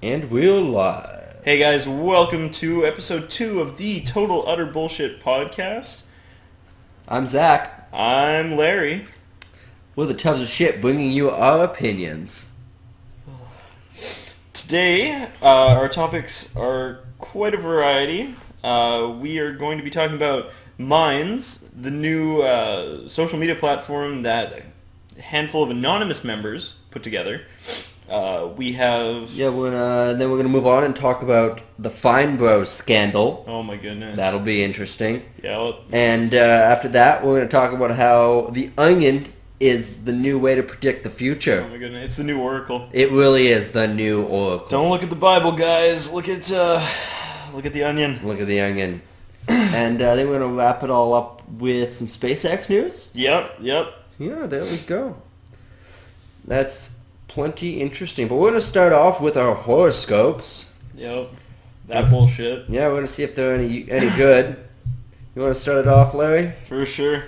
And we're live. Hey guys, welcome to episode 2 of the Total Utter Bullshit podcast. I'm Zach. I'm Larry. We're the Tubs of Shit, bringing you our opinions. Today, our topics are quite a variety. We are going to be talking about Minds, the new social media platform that a handful of anonymous members put together. We have... Yeah, then we're gonna move on and talk about the FineBros scandal. Oh my goodness. That'll be interesting. Yeah. And after that, we're gonna talk about how the Onion is the new way to predict the future. Oh my goodness, it's the new Oracle. It really is the new Oracle. Don't look at the Bible, guys. Look at the Onion. Look at the Onion. And then we're gonna wrap it all up with some SpaceX news. Yep. Yeah, there we go. That's plenty interesting. But we're going to start off with our horoscopes. Yep. That bullshit. Yeah, we're going to see if they're any good. You want to start it off, Larry? For sure.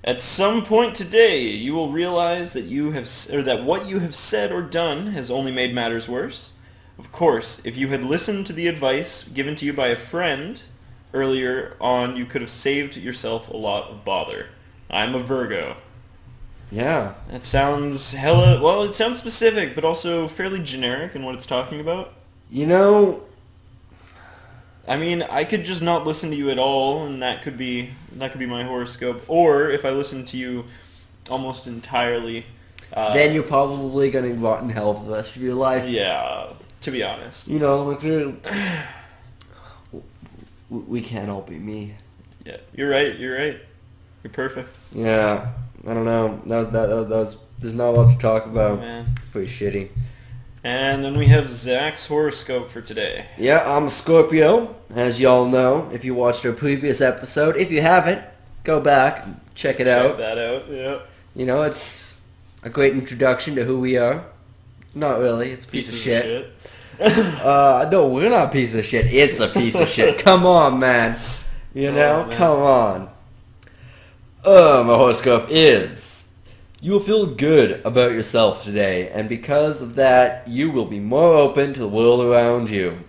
At some point today, you will realize that that what you have said or done has only made matters worse. Of course, if you had listened to the advice given to you by a friend earlier on, you could have saved yourself a lot of bother. I'm a Virgo. Yeah. That sounds it sounds specific, but also fairly generic in what it's talking about. You know... I mean, I could just not listen to you at all, and that could be my horoscope. Or, if I listen to you almost entirely... then you're probably going to rot in hell for the rest of your life. Yeah, to be honest. You know, we can't all be me. Yeah, you're right. You're perfect. Yeah. I don't know. There's not a lot to talk about. Oh, man. Pretty shitty. And then we have Zach's horoscope for today. Yeah, I'm a Scorpio, as y'all know, if you watched our previous episode. If you haven't, go back and check it out. Check that out, yeah. You know, it's a great introduction to who we are. Not really, it's a piece of shit. No, we're not a piece of shit. It's a piece of shit. Come on, man. You know, come on. My horoscope is, you will feel good about yourself today, and because of that, you will be more open to the world around you.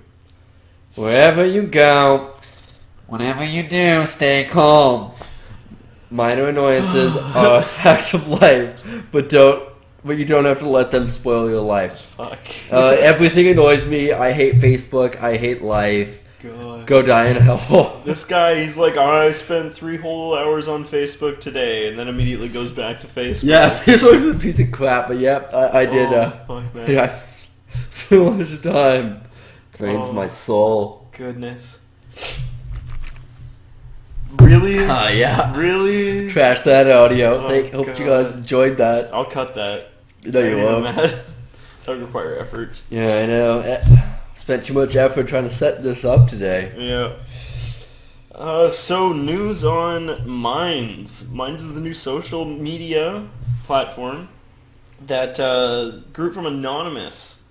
Wherever you go, whatever you do, stay calm. Minor annoyances are a fact of life, but you don't have to let them spoil your life. Fuck. Everything annoys me. I hate Facebook. I hate life. God. Go die in hell. This guy, he's like, I spent 3 whole hours on Facebook today, and then immediately goes back to Facebook. Yeah, Facebook's a piece of crap, but yep, I did. Fuck, man. I so much time. Drains my soul. Goodness. Really? Yeah. Really? Trash that audio. Oh, Hope you guys enjoyed that. I'll cut that. No, you won't. That would require effort. Yeah, I know. Spent too much effort trying to set this up today. Yeah. So news on Minds. Minds is the new social media platform that a group from Anonymous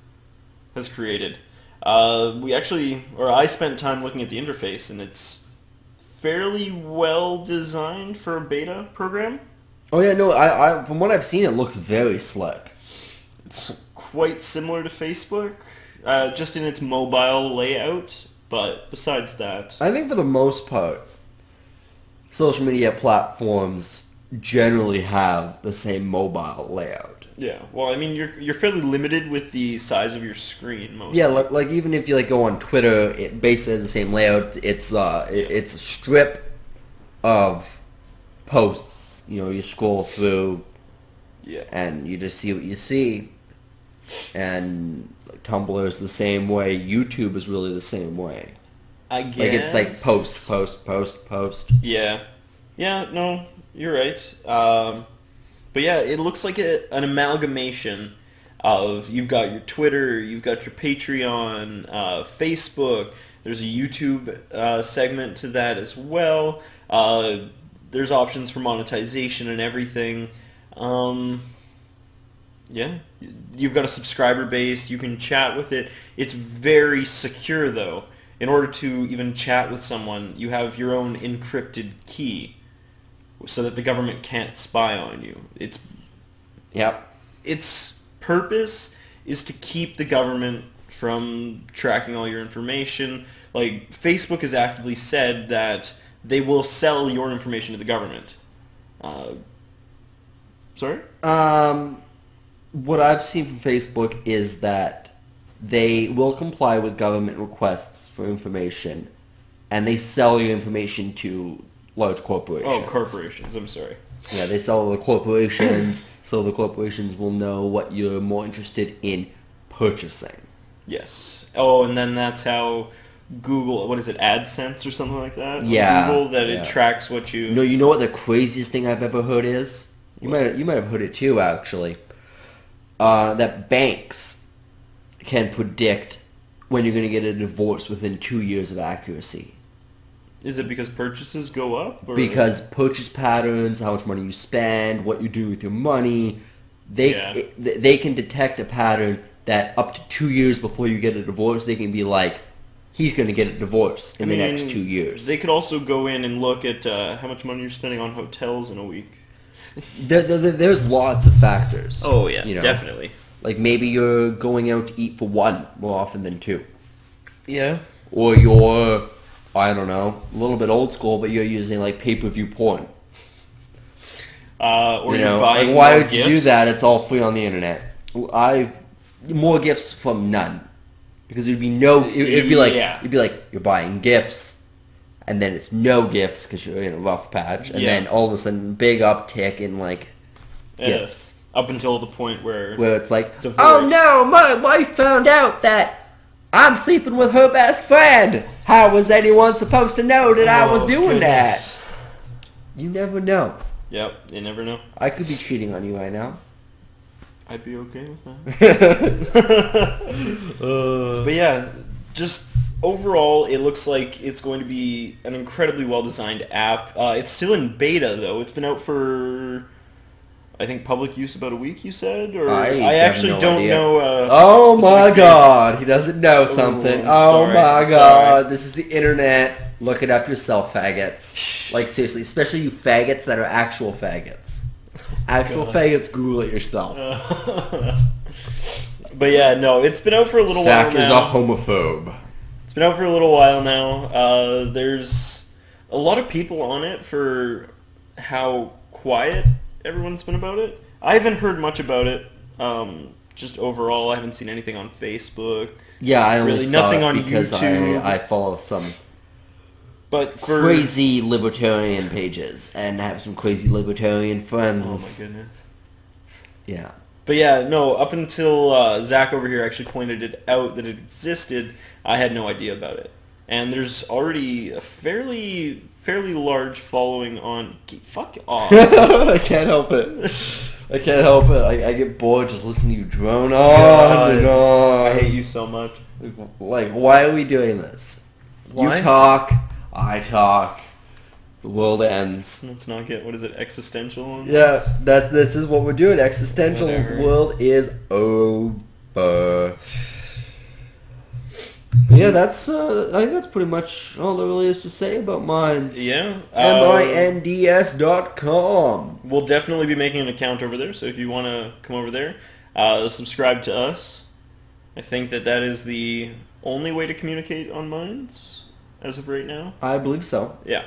has created. I spent time looking at the interface, and it's fairly well designed for a beta program. Oh yeah, no, I from what I've seen, it looks very slick. It's quite similar to Facebook, just in its mobile layout, but besides that... I think for the most part, social media platforms generally have the same mobile layout. Yeah, well, I mean, you're fairly limited with the size of your screen, mostly. Yeah, like even if you go on Twitter, it basically has the same layout. It's it's a strip of posts. You know, you scroll through, and you just see what you see. And Tumblr is the same way. YouTube is really the same way. I guess. Like it's like post. Yeah. Yeah, no, you're right. But yeah, it looks like an amalgamation of, you've got your Twitter, you've got your Patreon, Facebook, there's a YouTube segment to that as well. There's options for monetization and everything. Yeah, you've got a subscriber base, you can chat with it. It's very secure though. In order to even chat with someone, you have your own encrypted key so that the government can't spy on you. Its purpose is to keep the government from tracking all your information. Like, Facebook has actively said that they will sell your information to the government. Sorry? What I've seen from Facebook is that they will comply with government requests for information, and they sell your information to large corporations. Oh, corporations. I'm sorry. Yeah, they sell to the corporations, so the corporations will know what you're more interested in purchasing. Yes. Oh, and then that's how Google, what is it, AdSense or something like that? Yeah. Google, that it tracks what you... No, you know what the craziest thing I've ever heard is? You might have heard it too, actually. That banks can predict when you're going to get a divorce within 2 years of accuracy. Is it because purchases go up? Or? Because purchase patterns, how much money you spend, what you do with your money, they can detect a pattern that up to 2 years before you get a divorce, they can be like, he's going to get a divorce in the next 2 years. They could also go in and look at how much money you're spending on hotels in a week. There's lots of factors. Oh, yeah, you know? Definitely. Like maybe you're going out to eat for one more often than two. Yeah. Or you're, I don't know, a little bit old school, but you're using like pay-per-view porn. Or you're buying like, why would gifts? you do that? It's all free on the internet. More gifts from none. Because it'd be it'd be like you're buying gifts, and then it's no gifts because you're in a rough patch, and then all of a sudden big uptick in like gifts. Up until the point where it's like, divorce. oh no, my wife found out that I'm sleeping with her best friend. How was anyone supposed to know that I was doing that? You never know. Yep, you never know. I could be cheating on you right now. I'd be okay with that. But yeah, just overall, it looks like it's going to be an incredibly well-designed app. It's still in beta, though. It's been out for, I think, public use about a week, you said? Or I actually don't know. Oh my god, he doesn't know something. Sorry, my god, this is the internet. Look it up yourself, faggots. Like, seriously, especially you faggots that are actual faggots. Actual faggots, Google it yourself. But yeah, no, it's been out for a little while now. Zach is a homophobe. It's been out for a little while now. There's a lot of people on it for how quiet everyone's been about it. I haven't heard much about it. Just overall, I haven't seen anything on Facebook. Yeah, I only saw nothing it on because YouTube. I follow some for crazy libertarian pages and have some crazy libertarian friends. Oh my goodness. Yeah. But yeah, no, up until Zach over here actually pointed it out that it existed, I had no idea about it. And there's already a fairly large following on... Fuck off. I can't help it. I can't help it. I get bored just listening to you drone on and on. I hate you so much. Like, why are we doing this? Why? You talk, I talk, the world ends. Let's not get, what is it, existential? Yeah, this is what we're doing. Existential world is over. Yeah, that's I think that's pretty much all there really is to say about Minds. Yeah. minds.com. We'll definitely be making an account over there, so if you want to come over there, subscribe to us. I think that is the only way to communicate on Minds as of right now. I believe so. Yeah.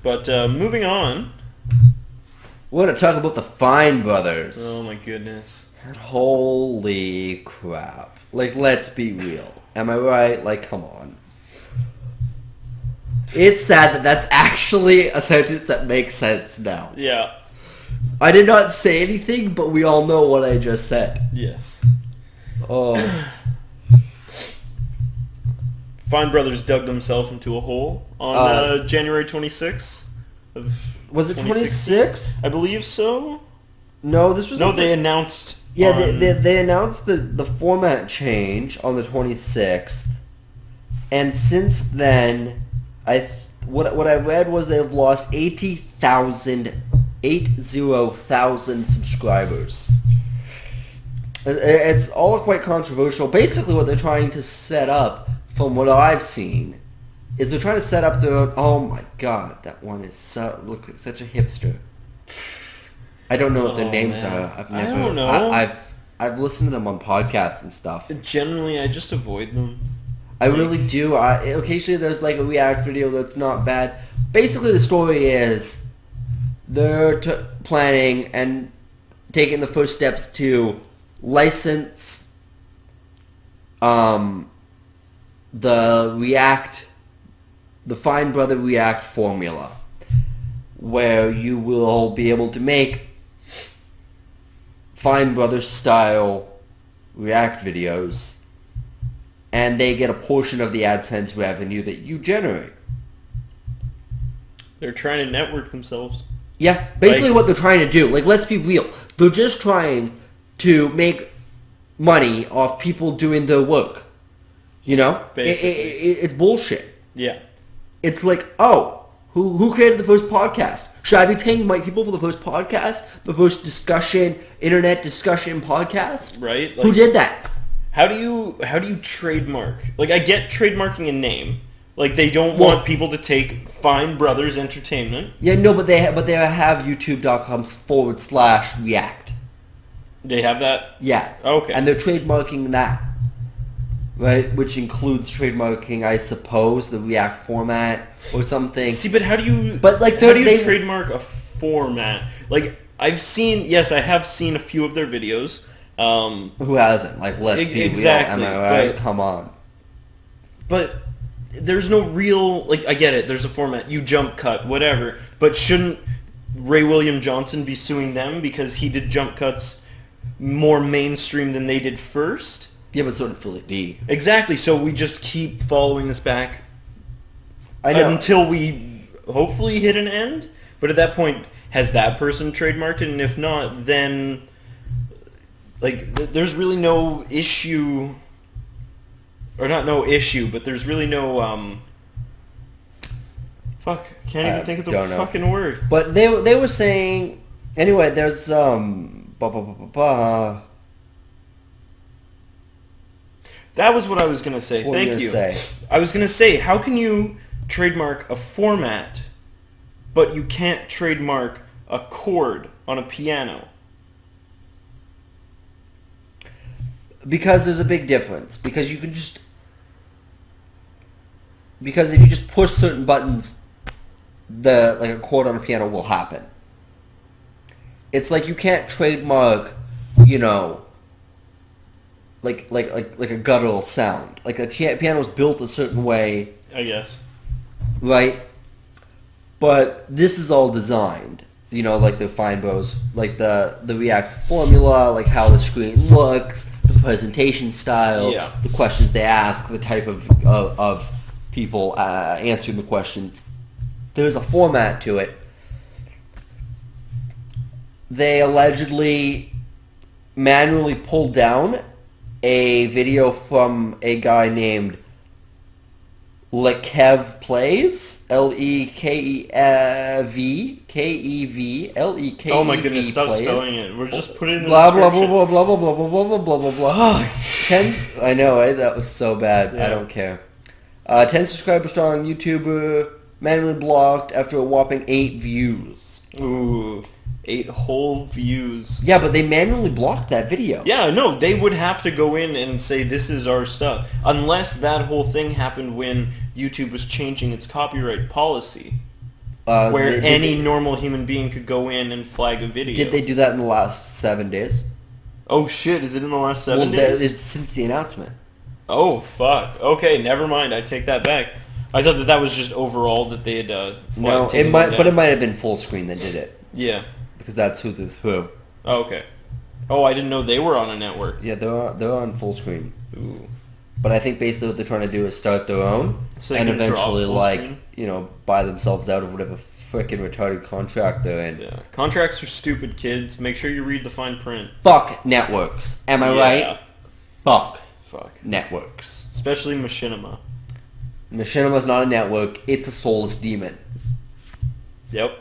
But moving on. We're going to talk about the Fine Brothers. Oh my goodness. Holy crap. Like, let's be real. Am I right? Like, come on. It's sad that that's actually a sentence that makes sense now. Yeah. I did not say anything, but we all know what I just said. Yes. Oh. Fine Brothers dug themselves into a hole on January 26th of Was it 26th? I believe so. No, this was... No, they announced... Yeah, they announced the format change on the 26th, and since then, what I read was they've lost 80,000 subscribers. It's all quite controversial. Basically, what they're trying to set up, from what I've seen, is they're trying to set up their... Oh my god, that one is looks like such a hipster. I don't know what their names are. I don't know. I've listened to them on podcasts and stuff. Generally, I just avoid them. I really do. Occasionally there's like a React video that's not bad. Basically the story is they're planning and taking the first steps to license the FineBros React formula, where you will be able to make FineBros style React videos, and they get a portion of the AdSense revenue that you generate. They're trying to network themselves. Yeah, basically what they're trying to do. Like, let's be real. They're just trying to make money off people doing their work. You know? Basically. It's bullshit. Yeah. It's like, oh, who created the first podcast? Should I be paying white people for the first podcast? The first internet discussion podcast? Right? Like, who did that? How do you trademark? Like, I get trademarking a name. Like, they don't want people to take FineBros Entertainment. Yeah, no, but they have youtube.com/React. They have that? Yeah. Okay. And they're trademarking that. Right? Which includes trademarking, I suppose, the React format or something. See, but how do you... But like, how do you trademark a format? Like, I have seen a few of their videos. Who hasn't? Like, let's be real. Am I right? Come on. But there's no real... Like, I get it. There's a format. You jump cut, whatever. But shouldn't Ray William Johnson be suing them because he did jump cuts more mainstream than they did first? Yeah, but so did Philip D. Exactly. So we just keep following this back until we hopefully hit an end. But at that point, has that person trademarked it? And if not, then like there's really no issue, or not no issue, but there's really no fuck. Can't even think of the fucking word. But they were saying anyway. There's That was what I was gonna say. Thank you. I was gonna say, how can you trademark a format, but you can't trademark a chord on a piano? Because there's a big difference. Because if you just push certain buttons, like a chord on a piano will happen. It's like you can't trademark, you know, like a guttural sound. Like a piano's built a certain way, I guess. Right? But this is all designed. You know, like the FineBros, like the React formula, like how the screen looks, the presentation style, the questions they ask, the type of people answering the questions. There's a format to it. They allegedly manually pulled down a video from a guy named Lekev Plays, Lekev, oh my goodness, stop spelling it. We're just putting it in the blah blah blah blah blah blah blah blah blah blah blah blah. I know, right? That was so bad. Yeah. I don't care. 10 subscriber strong YouTuber manually blocked after a whopping 8 views. Ooh. 8 whole views. Yeah, but they manually blocked that video. Yeah, no, they would have to go in and say this is our stuff. Unless that whole thing happened when YouTube was changing its copyright policy. Where any normal human being could go in and flag a video. Did they do that in the last 7 days? Oh shit, is it in the last 7 days? It's since the announcement. Oh, fuck. Okay, never mind. I take that back. I thought that was just overall that they had flagged. No, it might have been full screen that did it. Yeah. Because that's who they're through. Oh, okay. Oh, I didn't know they were on a network. Yeah, they're on full screen. Ooh. But I think basically what they're trying to do is start their own, so and eventually, like, you know, buy themselves out of whatever frickin' retarded contract they're in. Yeah. Contracts are stupid, kids. Make sure you read the fine print. Fuck networks. Am I right? Fuck networks. Especially Machinima. Machinima's not a network. It's a soulless demon. Yep.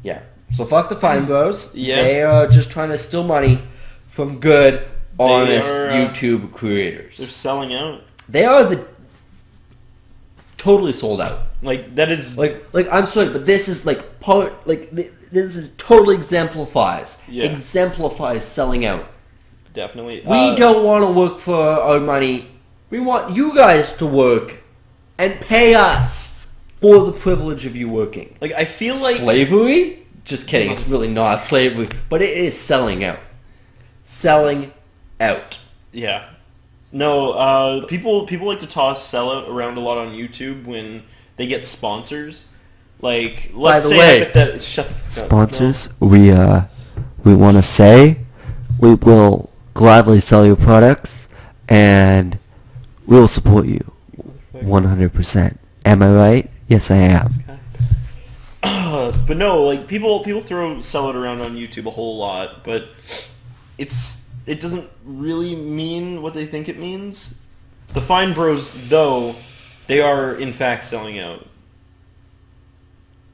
Yeah. So fuck the FineBros. Yeah. They are just trying to steal money from good, honest YouTube creators. They're selling out. They are totally sold out. Like that is like I'm sorry, but this is like this is totally exemplifies selling out. definitely. We don't want to work for our money. We want you guys to work and pay us for the privilege of you working. Like, I feel like... Slavery? Just kidding. It's really not slavery. But it is selling out. Selling out. Yeah. No, people like to toss sellout around a lot on YouTube when they get sponsors. Like, let's say shut the fuck up. Sponsors, no. we want to say we will gladly sell your products and we will support you 100%. Am I right? Yes, I am. But no, like people throw sellout around on YouTube a whole lot, but it doesn't really mean what they think it means. The FineBros, though, they are in fact selling out.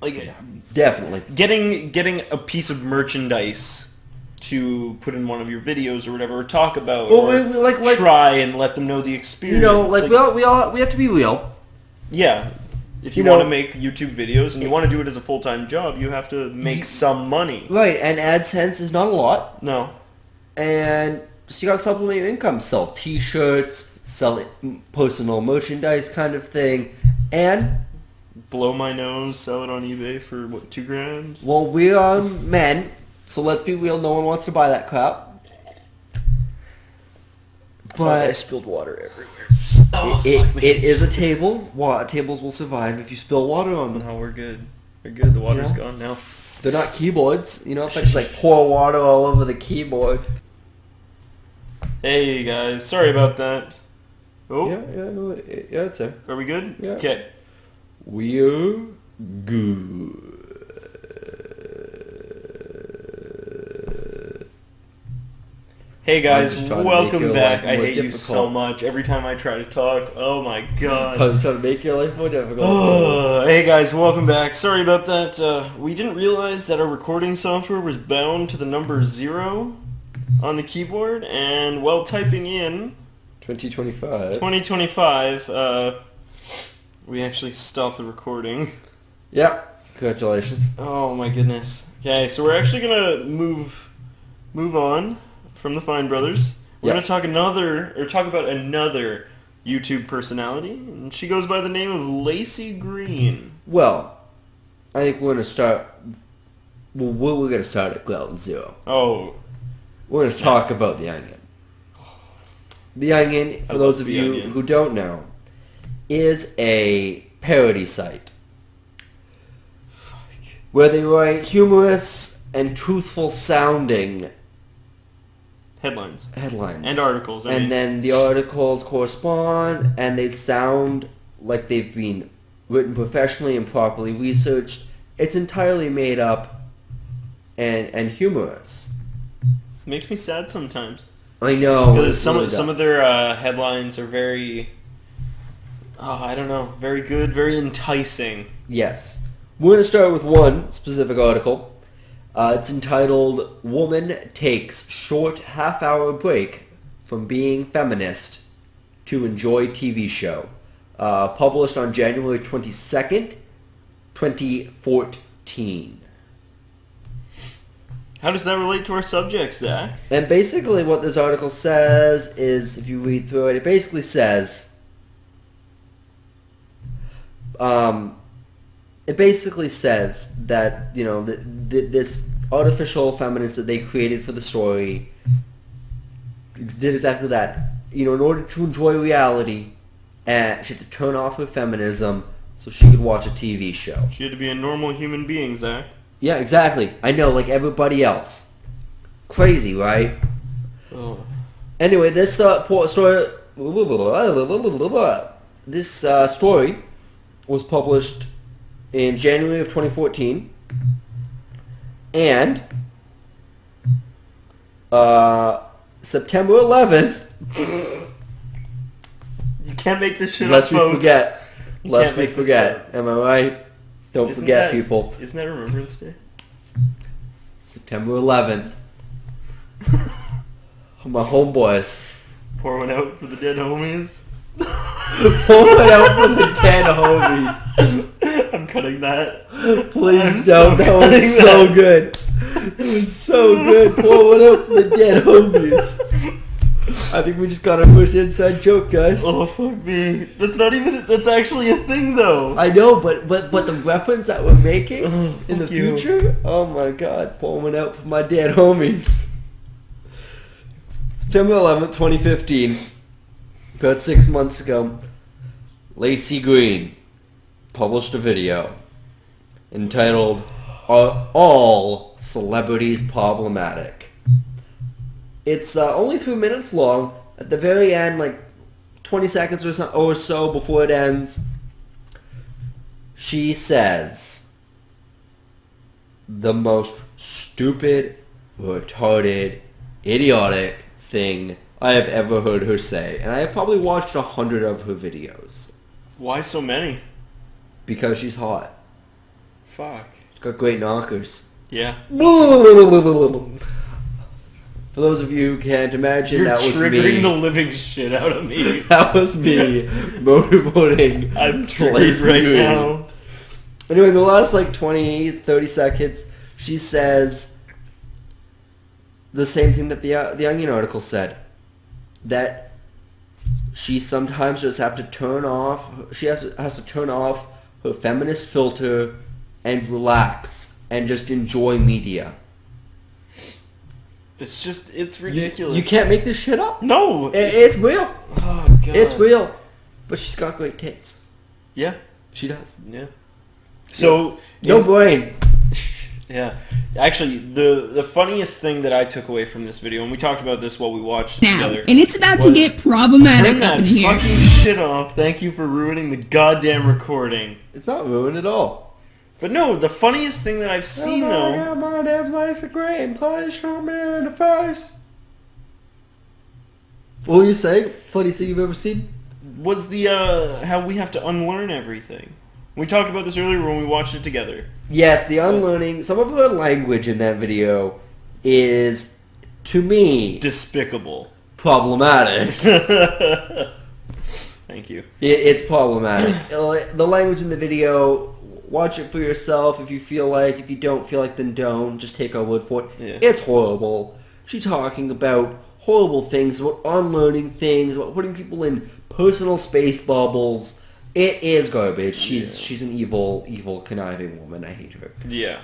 Like, yeah, definitely getting a piece of merchandise to put in one of your videos or whatever, or talk about, or try and let them know the experience. You know, like we have to be real. Yeah. If you want to make YouTube videos and you want to do it as a full-time job, you have to make some money. Right, and AdSense is not a lot. No. And so you got to supplement your income. Sell T-shirts, sell personal merchandise kind of thing, and... blow my nose, sell it on eBay for, what, $2,000? Well, we are men, so let's be real, no one wants to buy that crap. But I spilled water everywhere. It is a table. Tables will survive if you spill water on them. No, we're good. We're good. The water's gone now. They're not keyboards. You know, if I just like pour water all over the keyboard. Hey guys, sorry about that. Oh. Yeah, it's there. Are we good? Yeah. Okay. We're good. Hey guys, welcome back. I hate you so much. Every time I try to talk, oh my god. I'm trying to make your life more difficult. Hey guys, welcome back. Sorry about that. We didn't realize that our recording software was bound to the number 0 on the keyboard, and while typing in 2025, we actually stopped the recording. Yeah. Congratulations. Oh my goodness. Okay, so we're actually gonna move on from the Fine Brothers. We're gonna talk about another YouTube personality, and she goes by the name of Lacey Green. Well, I think we're gonna start. Well, we're gonna start at ground zero. Oh, we're gonna talk about the Onion. The Onion, for those of you who don't know, is a parody site where they write humorous and truthful sounding headlines and articles, then the articles correspond and they sound like they've been written professionally and properly researched. It's entirely made up and humorous. Makes me sad sometimes. I know, because some of their headlines are very, I don't know, very good, very enticing. Yes. We're going to start with one specific article. It's entitled, "Woman Takes Short Half-Hour Break from Being Feminist to Enjoy TV Show." Published on January 22nd, 2014. How does that relate to our subject, Zach? And basically what this article says is, if you read through it, it basically says... It basically says that, you know, this artificial feminist that they created for the story did exactly that. You know, in order to enjoy reality, she had to turn off her feminism so she could watch a TV show. She had to be a normal human being, Zach. Yeah, exactly. I know, like everybody else. Crazy, right? Oh. Anyway, this story was published in January of 2014, and September 11th. You can't make this shit Lest up, folks. Lest we forget. Am I right? Don't forget, people. Isn't that Remembrance Day? September 11th. My homeboys. Pour one out for the dead homies. Pour one out for the dead homies. I'm cutting that. Please don't. That was so good. It was so good. Pour one out for the dead homies. I think we just got our first inside joke, guys. Oh, fuck me. That's actually a thing, though. I know, but the reference that we're making in the future, oh my god, pour one out for my dead homies. September 11th, 2015, about 6 months ago, Lacey Green published a video entitled, "Are All Celebrities Problematic?" It's only 3 minutes long. At the very end, like 20 seconds or so before it ends, she says the most stupid, retarded, idiotic thing I have ever heard her say. And I have probably watched 100 of her videos. Why so many? Because she's hot. Fuck. She's got great knockers. Yeah. For those of you who can't imagine, that was me. You're triggering the living shit out of me. That was me motivating. I'm triggered right now. Anyway, in the last like 20, 30 seconds, she says the same thing that the Onion article said. That she sometimes just have to turn off. She has to turn off her feminist filter and relax and just enjoy media. It's ridiculous. You can't make this shit up. No. It's real. Oh, God. It's real. But she's got great tits. Yeah. She does. Yeah. So... No brain. Yeah. Actually, the funniest thing that I took away from this video, and we talked about this while we watched it together... And it's about to get problematic turn up in that here. fucking shit off. Thank you for ruining the goddamn recording. It's not ruined at all. But no, the funniest thing that I've seen, though... Oh my God, my dad's nice and great. Please show me in the face. What were you saying? Funniest thing you've ever seen? Was the, how we have to unlearn everything. We talked about this earlier when we watched it together. Yes, the unlearning. Some of the language in that video is, to me... despicable. Problematic. Thank you. It's problematic. The language in the video... Watch it for yourself if you feel like. If you don't feel like, then don't. Just take our word for it. Yeah. It's horrible. She's talking about horrible things, about unlearning things, about putting people in personal space bubbles. It is garbage. She's an evil, conniving woman. I hate her. Yeah.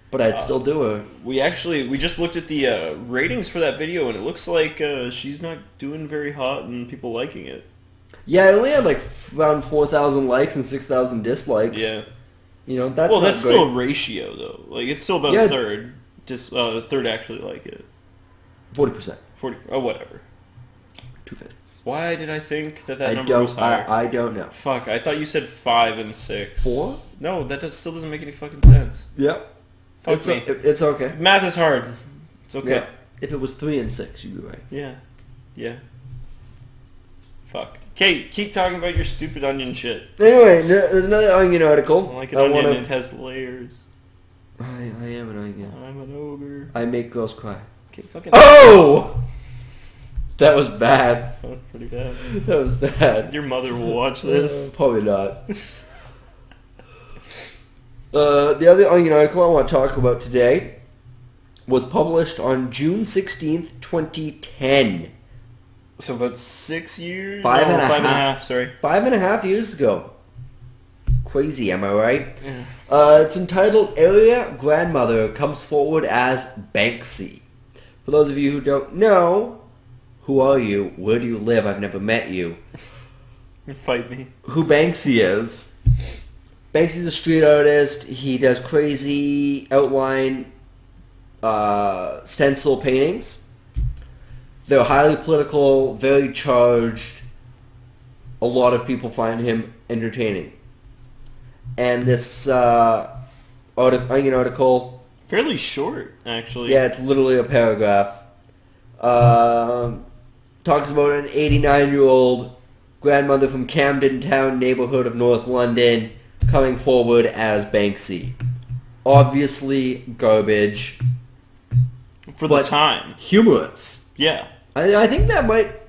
But I'd still do her. We just looked at the ratings for that video, and it looks like she's not doing very hot and people liking it. Yeah, it only had like around 4,000 likes and 6,000 dislikes. Yeah. You know, that's well, not that's great. still a ratio, though. Like, it's still about a third. Third actually like it. 40%. 40. Oh, whatever. 2/5. Why did I think that number was higher? I don't know. Fuck, I thought you said 5 and 6. 4? No, that still doesn't make any fucking sense. Yep. Fuck me. It's okay. Math is hard. It's okay. Yeah. If it was 3 and 6, you'd be right. Yeah. Yeah. Fuck. Okay, keep talking about your stupid onion shit. Anyway, there's another Onion article. Like an onion, it has layers. I am an onion. I'm an ogre. I make girls cry. Okay, fucking... Oh! That was bad. That was pretty bad. That was bad. Your mother will watch this. Probably not. The other Onion article I want to talk about today was published on June 16th, 2010. So about 6 years? Five and a 5.5, sorry. 5.5 years ago. Crazy, am I right? Yeah. It's entitled Area Grandmother Comes Forward as Banksy. For those of you who don't know, who are you? Where do you live? I've never met you. Fight me. Who Banksy is. Banksy's a street artist. He does crazy outline stencil paintings. They're highly political, very charged. A lot of people find him entertaining. And this Onion article... Fairly short, actually. Yeah, it's literally a paragraph. Talks about an 89-year-old grandmother from Camden Town neighborhood of North London coming forward as Banksy. Obviously garbage. For the time. Humorous. Yeah. I think that might...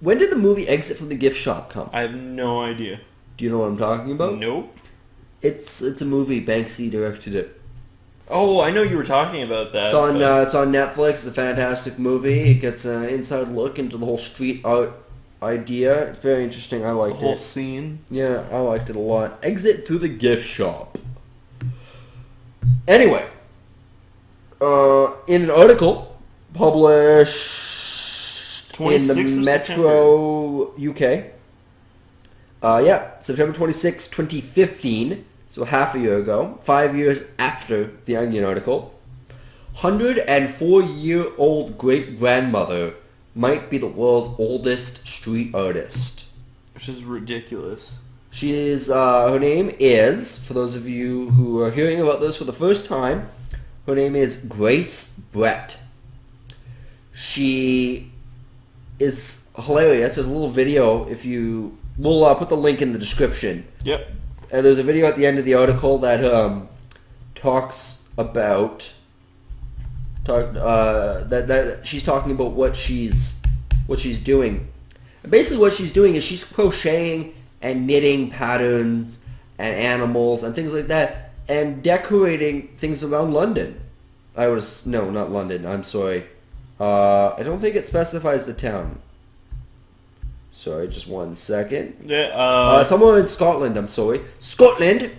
When did the movie Exit from the Gift Shop come? I have no idea. Do you know what I'm talking about? Nope. It's a movie. Banksy directed it. Oh, I know you were talking about that. It's on Netflix. It's a fantastic movie. It gets an inside look into the whole street art idea. It's very interesting. I liked the whole it. scene. Yeah, I liked it a lot. Exit through the gift shop. Anyway, in an article published in the Metro UK. September 26, 2015. So half a year ago, 5 years after the Onion article, 104-year-old great-grandmother might be the world's oldest street artist. Which is ridiculous. She is, her name is, for those of you who are hearing about this for the first time, her name is Grace Brett. She is hilarious. There's a little video if you... We'll put the link in the description. Yep. And there's a video at the end of the article that talks about that she's talking about what she's doing. And basically, what she's doing is she's crocheting and knitting patterns and animals and things like that, and decorating things around London. No, not London. I'm sorry. I don't think it specifies the town. Sorry, just 1 second. Yeah, somewhere in Scotland, I'm sorry. Scotland!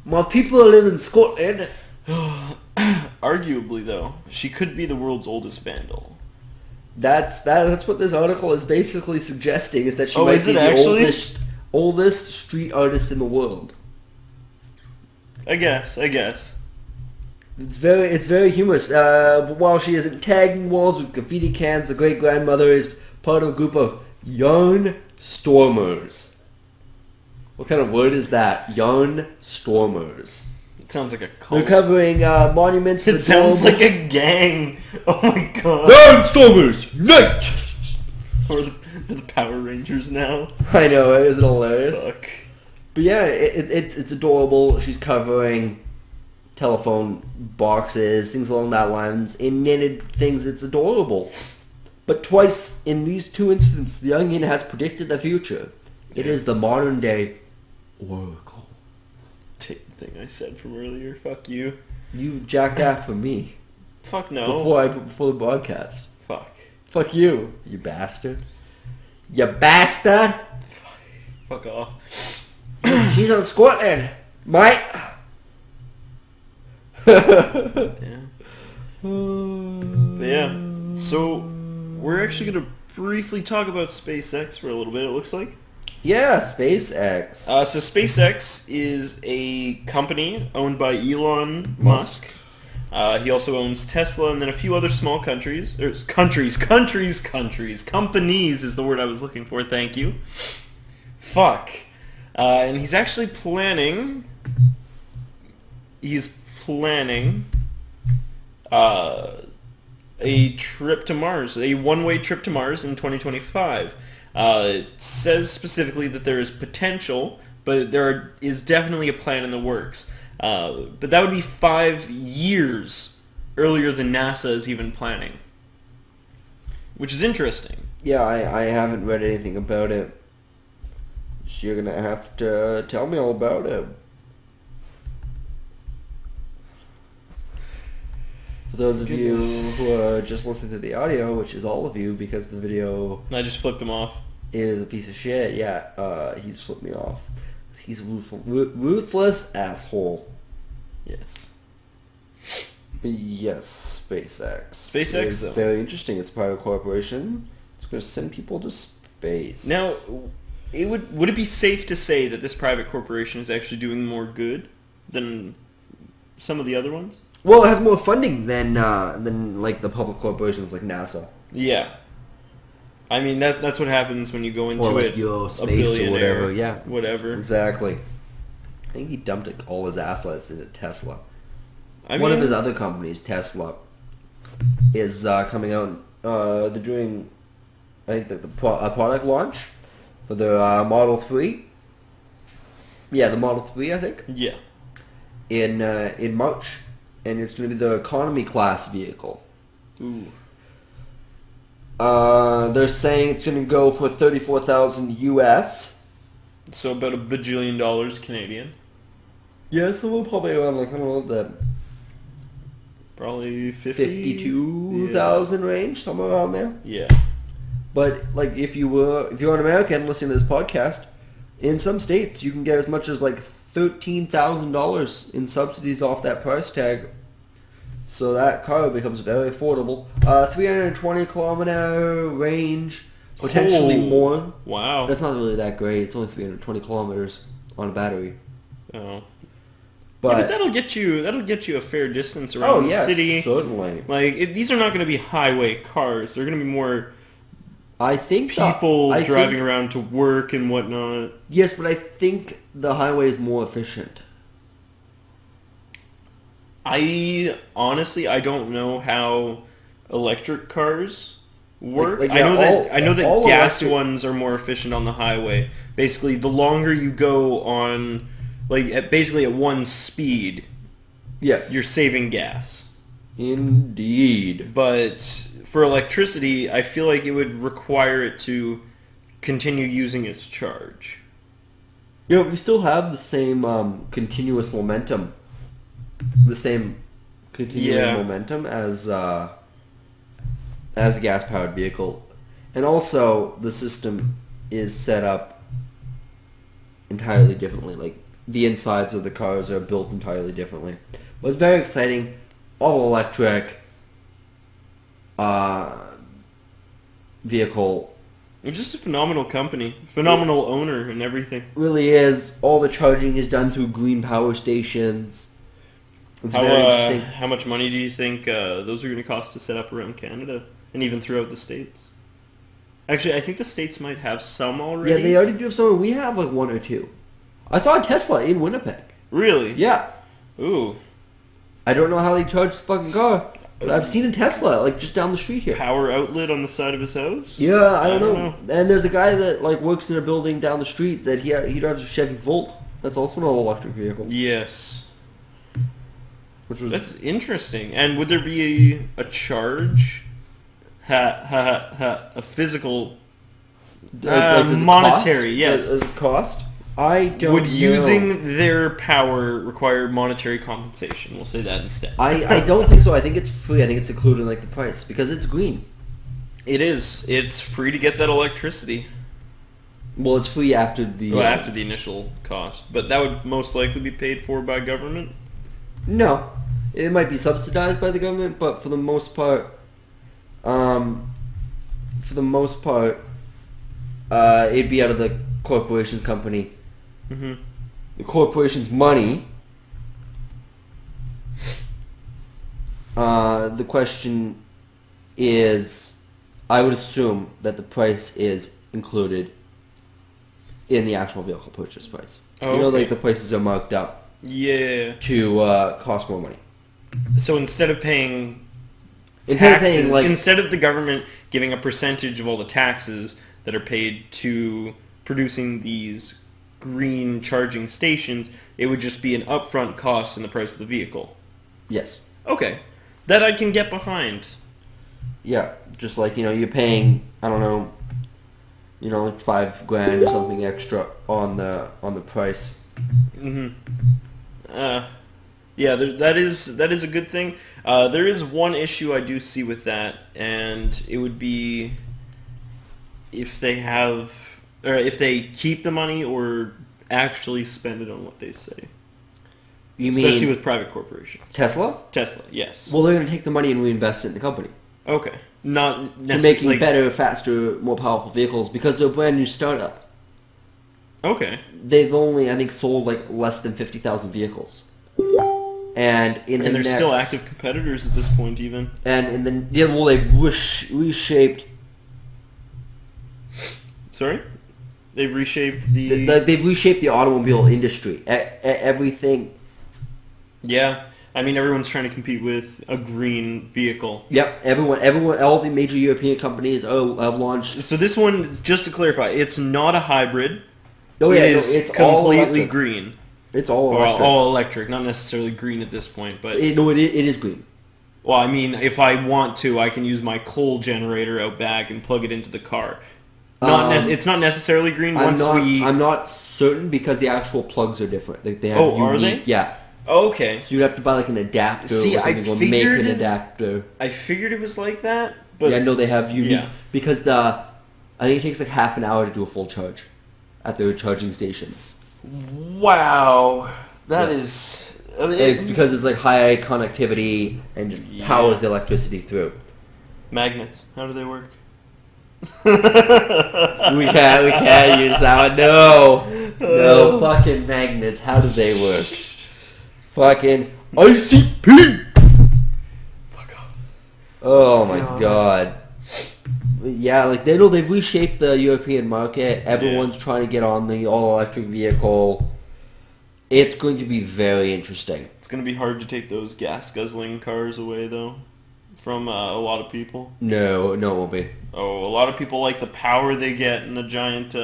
My people live in Scotland. Arguably, though, she could be the world's oldest vandal. That's what this article is basically suggesting, is that she might is be it the actually? oldest street artist in the world. I guess. It's very humorous. While she isn't tagging walls with graffiti cans, the great-grandmother is part of a group of yarn stormers. What kind of word is that? Yarn stormers. It sounds like a cult. They're covering monuments for It sounds like a gang. Oh my god. Yarn stormers, unite! Or the Power Rangers now. I know, isn't it hilarious? Fuck. But yeah, it's adorable. She's covering telephone boxes, things along that lines, in knitted things. It's adorable. But twice in these two instances, the Onion has predicted the future. It is the modern day Oracle. Take the thing I said from earlier. Fuck you. You jacked that for me. Fuck no. Before the broadcast. Fuck. Fuck you, you bastard. You bastard! Fuck off. She's on Scotland, mate. Yeah. But yeah. So we're actually gonna briefly talk about SpaceX for a little bit. It looks like. Yeah, SpaceX. So SpaceX is a company owned by Elon Musk. He also owns Tesla and then a few other small countries. Companies is the word I was looking for. Thank you. Fuck. And he's actually planning. He's planning a trip to Mars, a one-way trip to Mars in 2025. It says specifically that there is potential, but there is definitely a plan in the works. But that would be 5 years earlier than NASA is even planning, which is interesting. Yeah, I haven't read anything about it. So you're gonna have to tell me all about it. For those of you who are just listening to the audio, which is all of you, because the video... I just flipped him off. ...is a piece of shit. Yeah, he just flipped me off. He's a ruthless asshole. Yes. Yes, SpaceX. SpaceX is very interesting. It's a private corporation. It's going to send people to space. Now, would it be safe to say that this private corporation is actually doing more good than some of the other ones? Well, it has more funding than like the public corporations like NASA. Yeah. I mean, that's what happens when you go into like it. Space a billionaire, or whatever. Yeah. Whatever. Exactly. I think he dumped all his assets into Tesla. One of his other companies, Tesla, is coming out. They're doing, I think, a product launch for their Model 3. Yeah, the Model 3, I think. Yeah. In March, and it's going to be the economy class vehicle. Ooh. They're saying it's going to go for $34,000 US. So about $1 bajillion Canadian. Yeah, so we'll probably around, like, I don't know, the Probably 52,000 range, somewhere around there. Yeah. But like, if you're an American listening to this podcast, in some states you can get as much as like $13,000 in subsidies off that price tag. So that car becomes very affordable. 320 kilometer range, potentially more. Wow. That's not really that great. It's only 320 kilometers on a battery. Oh. But, yeah, but that'll get you a fair distance around the city. Certainly. Like these are not going to be highway cars. They're going to be more. I think people driving around to work and whatnot. Yes, but I think the highway is more efficient. I don't know how electric cars work. Like, I know that gas electric ones are more efficient on the highway. Basically, the longer you go on, like basically at one speed, yes, you're saving gas. Indeed. But for electricity, I feel like it would require it to continue using its charge. Yeah, we still have the same continuous momentum. The same continuing momentum as a gas-powered vehicle. And also, the system is set up entirely differently. Like, the insides of the cars are built entirely differently. But it's very exciting. All electric vehicle. It's just a phenomenal company. Phenomenal owner and everything. Really is. All the charging is done through green power stations. It's very interesting. How much money do you think those are going to cost to set up around Canada and even throughout the States? Actually, I think the States might have some already. Yeah, they already do have some. We have like one or two. I saw a Tesla in Winnipeg. Really? Yeah. Ooh. I don't know how they charge this fucking car, but I've seen a Tesla like just down the street here. Power outlet on the side of his house? Yeah, I don't know. And there's a guy that like works in a building down the street that he drives a Chevy Volt. That's also an all-electric vehicle. Yes. That's interesting. And would there be a charge? A physical... monetary, yes. As a cost? I don't Would know. Using their power require monetary compensation? We'll say that instead. I don't think so. I think it's free. I think it's included in like the price because it's green. It is. It's free to get that electricity. Well, it's free after the... after the initial cost. But that would most likely be paid for by government? No. It might be subsidized by the government, but for the most part... it'd be out of the corporation's company. Mm-hmm. The corporation's money. The question is... I would assume that the price is included in the actual vehicle purchase price. Oh, you know, okay. like the prices are marked up. Yeah. To cost more money. So instead of paying taxes, instead of the government giving a percentage of all the taxes that are paid to producing these green charging stations, it would just be an upfront cost in the price of the vehicle. Yes. Okay. That I can get behind. Yeah, just like, you know, you're paying, I don't know, you know, like $5,000 or something extra on the price. Mm-hmm. Yeah, that is a good thing. There is one issue I do see with that, and it would be if they keep the money or actually spend it on what they say. You mean especially with private corporations? Tesla? Tesla, yes. Well, they're going to take the money and reinvest it in the company. Okay. Not necessarily. To making better, faster, more powerful vehicles because they're a brand new startup. Okay. They've only, I think, sold like less than 50,000 vehicles. And they're still active competitors at this point, even. And then they've reshaped. Sorry, they've reshaped the. They've reshaped the automobile industry. Everything. Yeah, I mean everyone's trying to compete with a green vehicle. Yep, everyone, all the major European companies have launched. So this one, just to clarify, it's not a hybrid. Oh yeah, it's completely green. It's all electric. All electric, not necessarily green at this point, but... it is green. Well, I mean, if I want to, I can use my coal generator out back and plug it into the car. It's not necessarily green I'm not certain because the actual plugs are different. They have are they? Yeah. Oh, okay. So you'd have to buy like an adapter See, or something, or make an adapter. I figured it was like that, but yeah, no, they have unique because I think it takes like half an hour to do a full charge at their charging stations. Wow, that is. I mean, it's because it's like high connectivity and just powers the electricity through. Magnets, how do they work? we can't use that one. No, fucking magnets. How do they work? Fucking ICP. Fuck off. Oh my god. Yeah, like they've reshaped the European market. Everyone's trying to get on the all-electric vehicle. It's going to be very interesting. It's going to be hard to take those gas-guzzling cars away, though, from a lot of people. No, it won't be. Oh, a lot of people like the power they get in a giant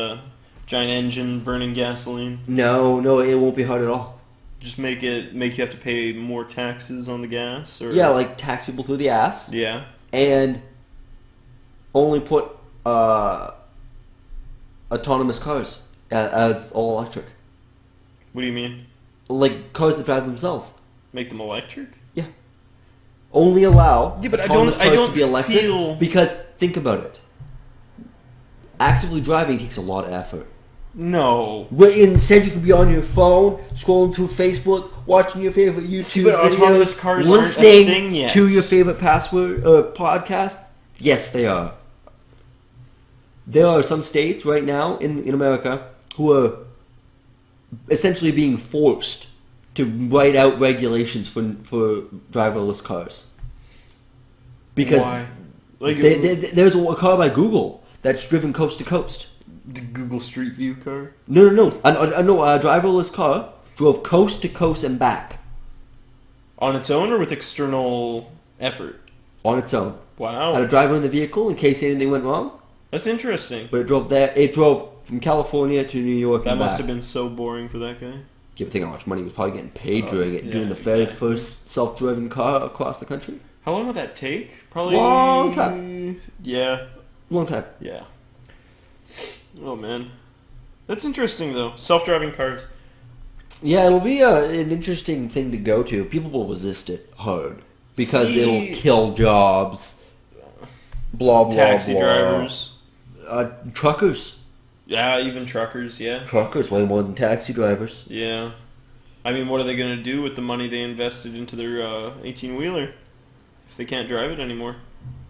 engine burning gasoline. No, it won't be hard at all. Just make you have to pay more taxes on the gas, or yeah, like tax people through the ass. Yeah, and only put autonomous cars as all electric. What do you mean? Like cars that drive themselves. Make them electric? Yeah. Only allow but autonomous cars to be electric feel... because think about it. Actively driving takes a lot of effort. No. Where instead you could be on your phone, scrolling through Facebook, watching your favorite YouTube videos, autonomous cars listening aren't a thing yet. to your favorite podcast. Yes, they are. There are some states right now in America who are essentially being forced to write out regulations for driverless cars. Because why? Like there's a car by Google that's driven coast to coast. The Google Street View car? No. A driverless car drove coast to coast and back. On its own or with external effort? On its own. Wow. Had a driver in the vehicle in case anything went wrong. That's interesting. But it drove there. It drove from California to New York that and back. That must have been so boring for that guy. You think how much money he was probably getting paid doing the very first self-driven car across the country? How long would that take? Probably... Long time. Yeah. Long time. Yeah. Oh, man. That's interesting, though. Self-driving cars. Yeah, it'll be an interesting thing to go to. People will resist it hard. Because it'll kill jobs. Blah, blah, Taxi blah. drivers. Truckers. Yeah, even truckers, yeah. Truckers, way more than taxi drivers. Yeah. I mean, what are they going to do with the money they invested into their 18-wheeler if they can't drive it anymore?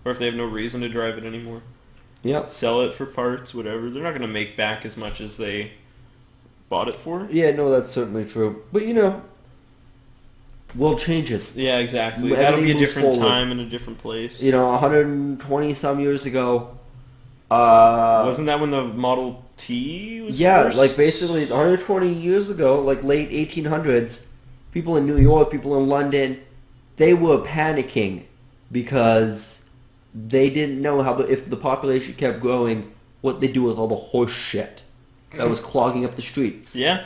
Or if they have no reason to drive it anymore? Yep. Sell it for parts, whatever. They're not going to make back as much as they bought it for. Yeah, no, that's certainly true. But, world changes. Yeah, exactly. Everything That'll be a different forward. time and a different place. 120-some years ago... wasn't that when the Model T was first? Like basically 120 years ago, like late 1800s, people in New York, people in London, they were panicking because they didn't know if the population kept growing, what they do with all the horse shit that was clogging up the streets. Yeah.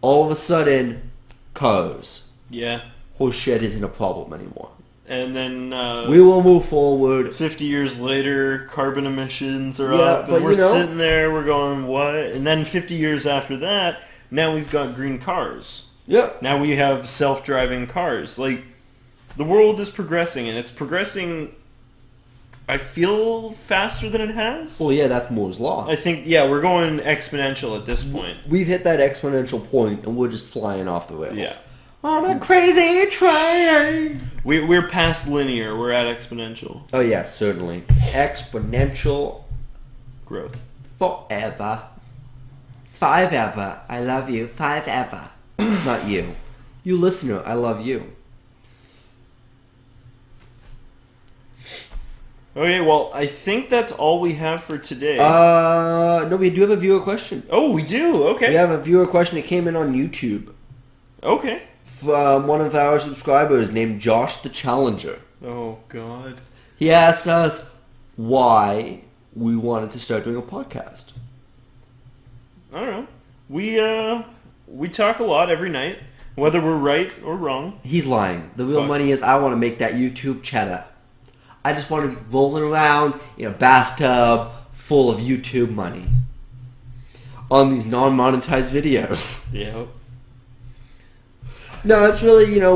All of a sudden, cars. Yeah. Horse shit isn't a problem anymore. And then... we will move forward. 50 years later, carbon emissions are up, and we're sitting there, we're going, what? And then 50 years after that, now we've got green cars. Yeah. Now we have self-driving cars. Like, the world is progressing, and it's progressing, I feel, faster than it has. Well, yeah, that's Moore's Law. I think, we're going exponential at this point. We've hit that exponential point, and we're just flying off the rails. Yeah. On a crazy train. We're past linear. We're at exponential. Oh, yes, certainly. Exponential growth. Forever. Five ever. I love you. Five ever. Not you. You listener, I love you. Okay, well, I think that's all we have for today. No, we do have a viewer question. Oh, we do? Okay. We have a viewer question that came in on YouTube. Okay. From one of our subscribers named Josh the Challenger. Oh, God. He asked us why we wanted to start doing a podcast. I don't know. We talk a lot every night, whether we're right or wrong. He's lying. The real money is I want to make that YouTube cheddar. I just want to be rolling around in a bathtub full of YouTube money on these non-monetized videos. Yeah. No, it's really, you know,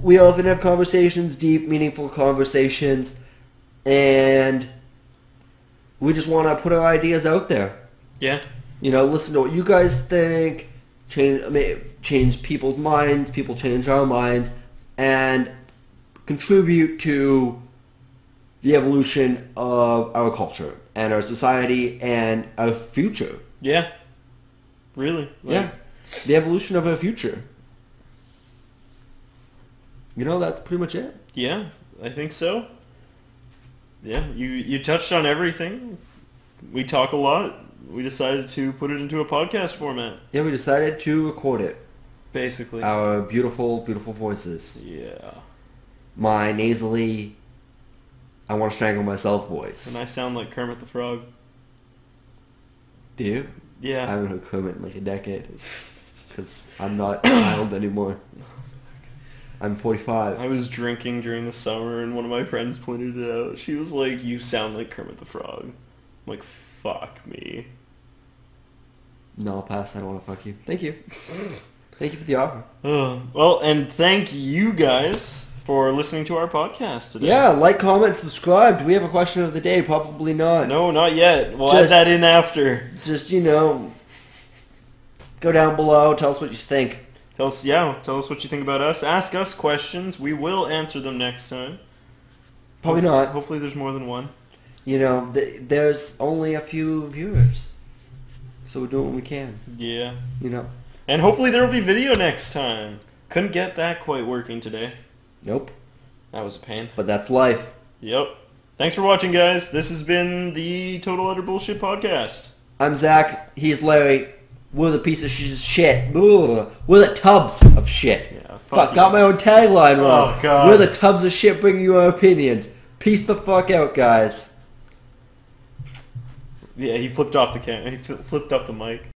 we often have conversations, deep, meaningful conversations, and we just want to put our ideas out there. Yeah. You know, listen to what you guys think, change people's minds, people change our minds, and contribute to the evolution of our culture and our society and our future. Yeah. Really. Yeah. The evolution of our future. You know, that's pretty much it. Yeah, I think so. Yeah, you touched on everything. We talk a lot. We decided to put it into a podcast format. Yeah, we decided to record it. Basically. Our beautiful, beautiful voices. Yeah. My nasally, I want to strangle myself voice. And I sound like Kermit the Frog. Do you? Yeah. I haven't heard Kermit in like a decade. Because I'm not a child anymore. I'm 45. I was drinking during the summer and one of my friends pointed it out. She was like, you sound like Kermit the Frog. I'm like, fuck me. No, I'll pass. I don't want to fuck you. Thank you. Thank you for the offer. Well, and thank you guys for listening to our podcast today. Yeah, like, comment, subscribe. Do we have a question of the day? Probably not. No, not yet. We'll add that in after. Just, you know, go down below. Tell us what you think. Tell us what you think about us. Ask us questions. We will answer them next time. Probably not. Hopefully there's more than one. You know, there's only a few viewers. So we're doing what we can. Yeah. You know. And hopefully there will be video next time. Couldn't get that quite working today. Nope. That was a pain. But that's life. Yep. Thanks for watching, guys. This has been the Total Utter Bullshit Podcast. I'm Zach. He's Larry. We're the piece of shit. We're the tubs of shit. Yeah, fuck, got my own tagline wrong. Oh, God. We're the tubs of shit bringing you our opinions. Peace the fuck out, guys. Yeah, he flipped off the he flipped off the mic.